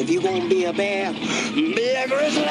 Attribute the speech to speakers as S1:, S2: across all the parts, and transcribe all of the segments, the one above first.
S1: If you gonna be a bear, be a grizzly.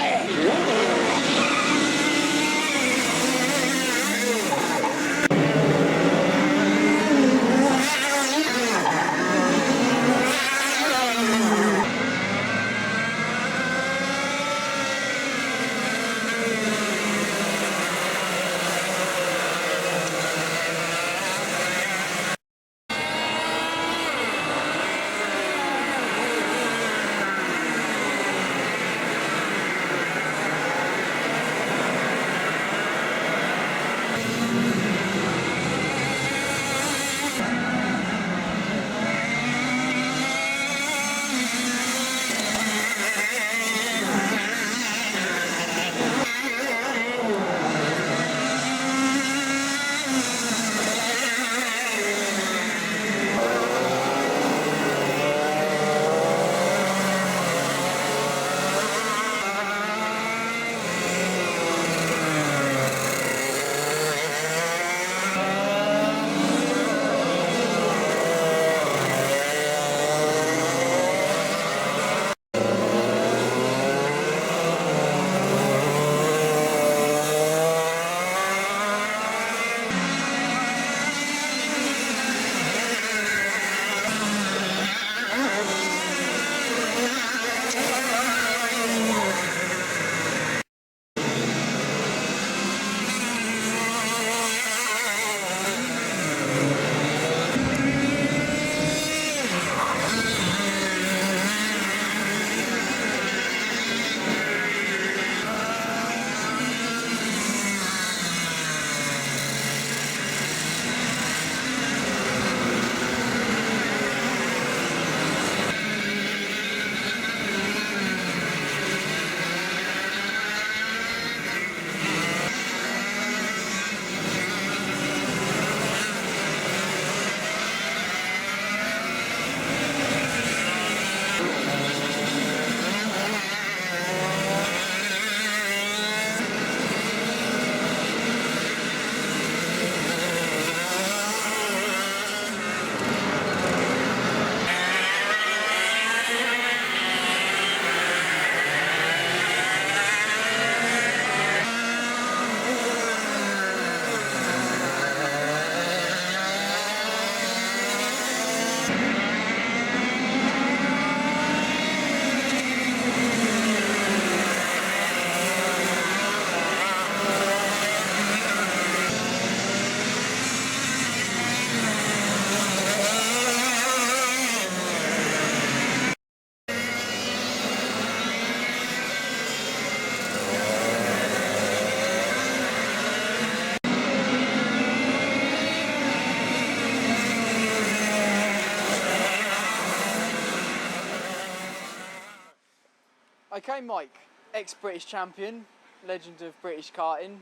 S2: Okay, Mike, ex-British champion, legend of British karting.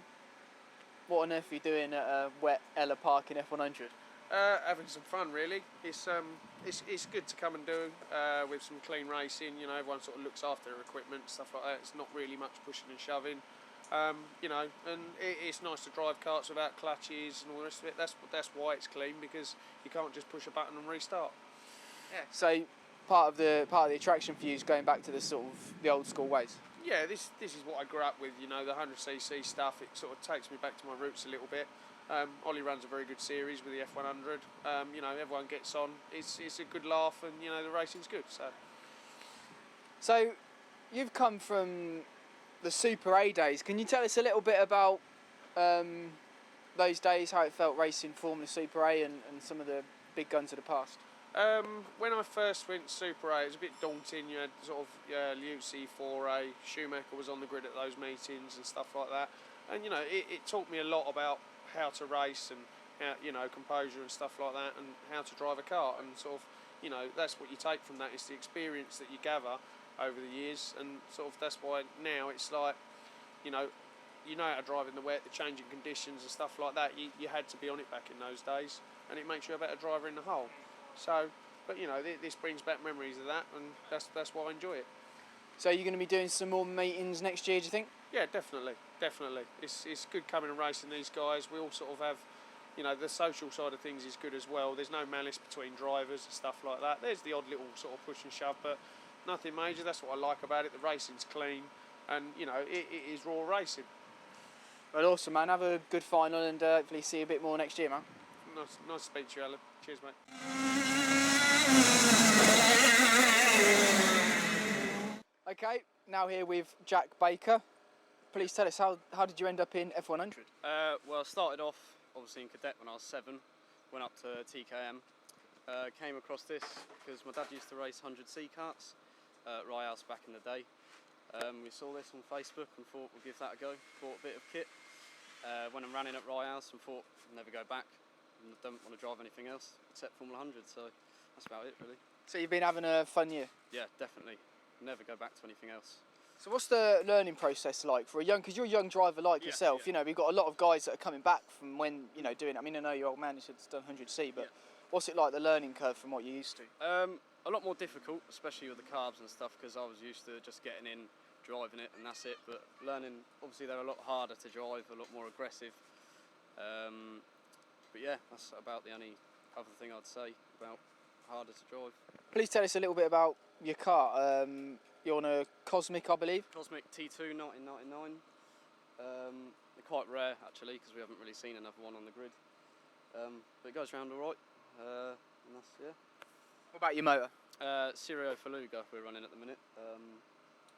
S2: What on earth are you doing at a wet Ellough Park in F100?
S3: Having some fun, really. It's good to come and do with some clean racing. You know, everyone sort of looks after their equipment, stuff like that. It's not really much pushing and shoving. You know, and it's nice to drive karts without clutches and all the rest of it. That's why it's clean, because you can't just push a button and restart.
S2: Yeah. So part of the attraction for you is going back to the sort of the old school ways.
S3: Yeah, this is what I grew up with. You know, the 100cc stuff. It sort of takes me back to my roots a little bit. Ollie runs a very good series with the F100. You know, everyone gets on. It's a good laugh, and you know the racing's good.
S2: So you've come from the Super A days. Can you tell us a little bit about those days, how it felt racing Formula Super A and some of the big guns of the past?
S3: When I first went Super A, it was a bit daunting. You had sort of Liuzzi 4A, Schumacher was on the grid at those meetings and stuff like that. And you know, it taught me a lot about how to race and how, you know, composure and stuff like that, and how to drive a car. And sort of, you know, that's what you take from that, is the experience that you gather over the years. And sort of that's why now it's like, you know how to drive in the wet, the changing conditions and stuff like that. You had to be on it back in those days, and it makes you a better driver in the whole. So, but you know, this brings back memories of that, and that's why I enjoy it.
S2: So you're going to be doing some more meetings next year, do you think?
S3: Yeah, definitely. It's good coming and racing these guys. We all sort of have, you know, the social side of things is good as well. There's no malice between drivers and stuff like that. There's the odd little sort of push and shove, but nothing major. That's what I like about it. The racing's clean, and you know it is raw racing.
S2: Well, awesome, man. Have a good final, and hopefully see you a bit more next year, man.
S3: Nice to speak to you, Alan. Cheers, mate.
S2: Okay, now here with Jack Baker. Please tell us, how did you end up in F100?
S4: Well, I started off obviously in cadet when I was 7, went up to TKM, came across this because my dad used to race 100C karts at Rye House back in the day. We saw this on Facebook and thought we'll give that a go, bought a bit of kit, went and ran in at Rye House and thought I'll never go back, and I don't want to drive anything else except Formula 100, so that's about it really.
S2: So you've been having a fun year?
S4: Yeah, definitely. Never go back to anything else.
S2: So what's the learning process like for a young, because you're a young driver like yourself, you know, we've got a lot of guys that are coming back from when, you know, doing, I mean, I know your old man has done 100C, but what's it like, the learning curve from what you're used to?
S4: A lot more difficult, especially with the carbs and stuff, because I was used to just getting in, driving it, and that's it. But learning, obviously, they're a lot harder to drive, a lot more aggressive. But yeah, that's about the only other thing I'd say about harder to drive.
S2: Please tell us a little bit about your car. You're on a Cosmic, I believe?
S4: Cosmic T2 1999. They're quite rare actually, because we haven't really seen another one on the grid. But it goes around all right. And that's, yeah.
S2: What about your motor?
S4: Serio Faluga we're running at the minute,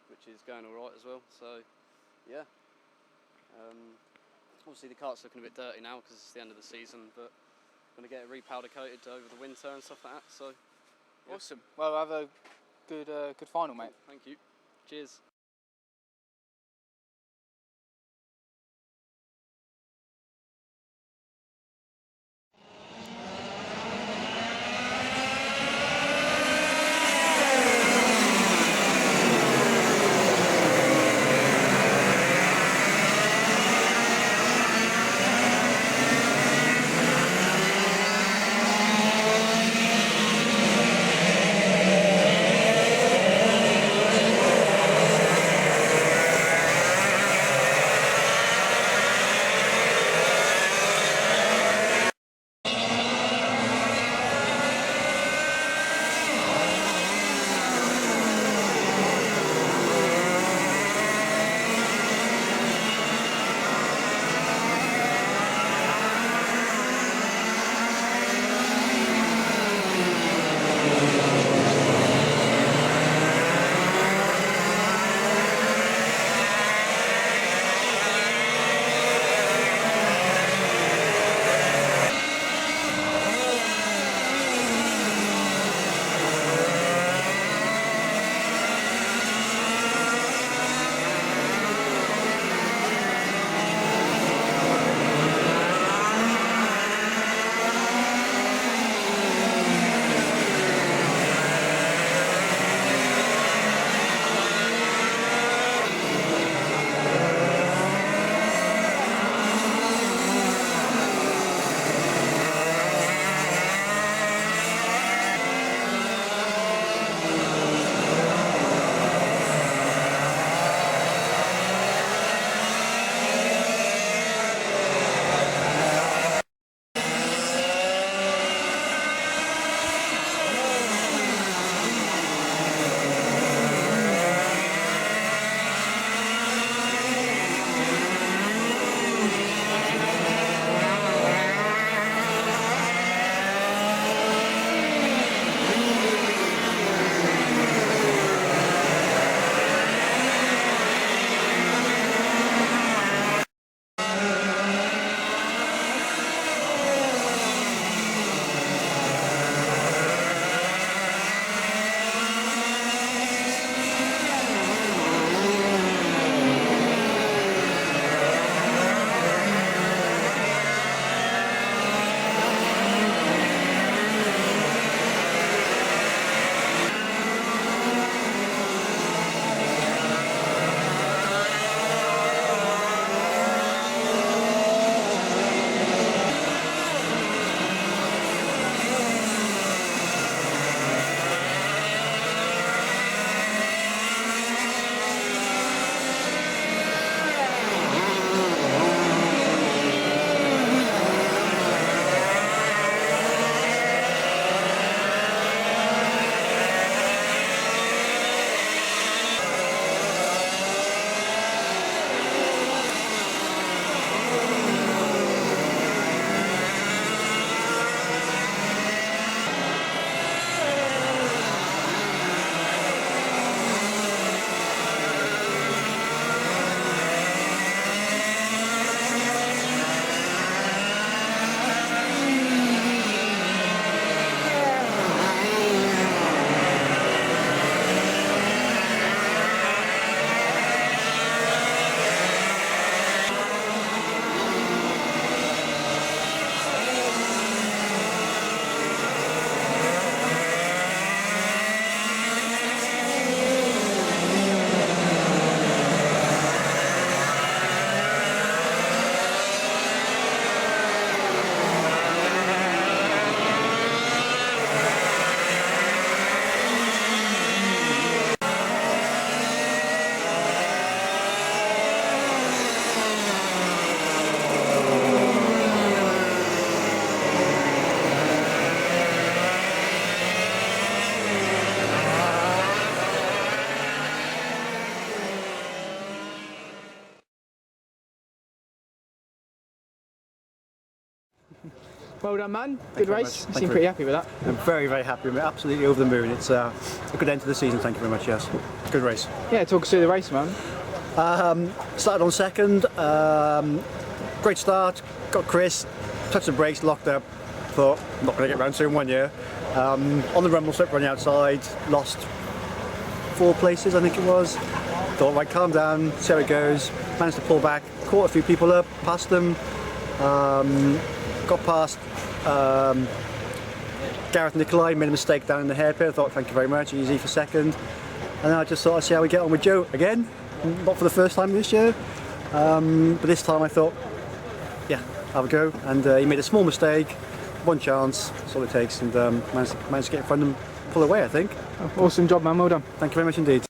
S4: which is going all right as well. So, yeah. Obviously the kart's looking a bit dirty now because it's the end of the season, but going to get it repowder coated over the winter and stuff like that. So, yeah.
S2: Awesome. Well, have a good final, mate.
S4: Thank you. Cheers.
S2: Well done, man.
S5: you
S2: Good
S5: very
S2: race.
S5: much.
S2: You
S5: Thank
S2: seem
S5: you
S2: pretty
S5: very
S2: happy with that.
S5: I'm very, very happy with it. Absolutely over the moon. It's a good end to the season. Thank you very much. Yes, good race.
S2: Yeah, talk us through the race, man.
S5: Started on second. Great start. Got Chris. Touched the brakes. Locked up. Thought I'm not going to get round to in 1 year. On the rumble strip, running outside. Lost 4 places, I think it was. Thought, right, calm down. See how it goes. Managed to pull back. Caught a few people up. Passed them. Got past Gareth Nicolai, made a mistake down in the hairpin. I thought, thank you very much, easy for second. And then I just thought, I'd see how we get on with Joe again. Not for the first time this year, but this time I thought, yeah, have a go. And he made a small mistake, 1 chance, that's all it takes, and managed to get in front and pull away, I think.
S2: Awesome job, man. Well done.
S5: Thank you very much indeed.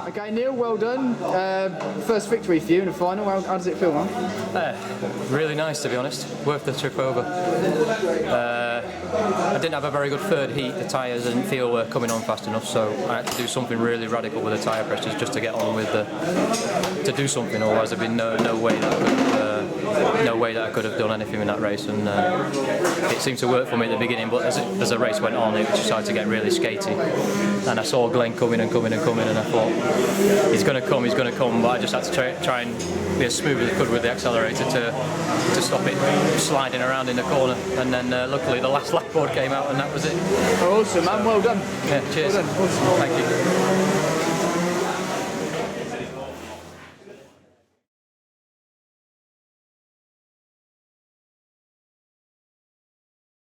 S2: Okay, Neil, well done. First victory for you in the final. How does it feel, man?
S6: Really nice, to be honest. Worth the trip over. I didn't have a very good third heat. The tyres didn't feel were coming on fast enough, so I had to do something really radical with the tyre pressures just to get on with to do something. Otherwise, there'd been no way that I could have done anything in that race. And it seemed to work for me at the beginning, but as the race went on, it started to get really skaty. And I saw Glenn coming and coming and coming, and I thought, he's going to come. But I just had to try and be as smooth as I could with the accelerator to stop it sliding around in the corner. And then luckily the last lap board came out, and that was it.
S2: Awesome, man. Well done.
S6: Yeah, cheers.
S2: Well done. Awesome.
S6: Thank you.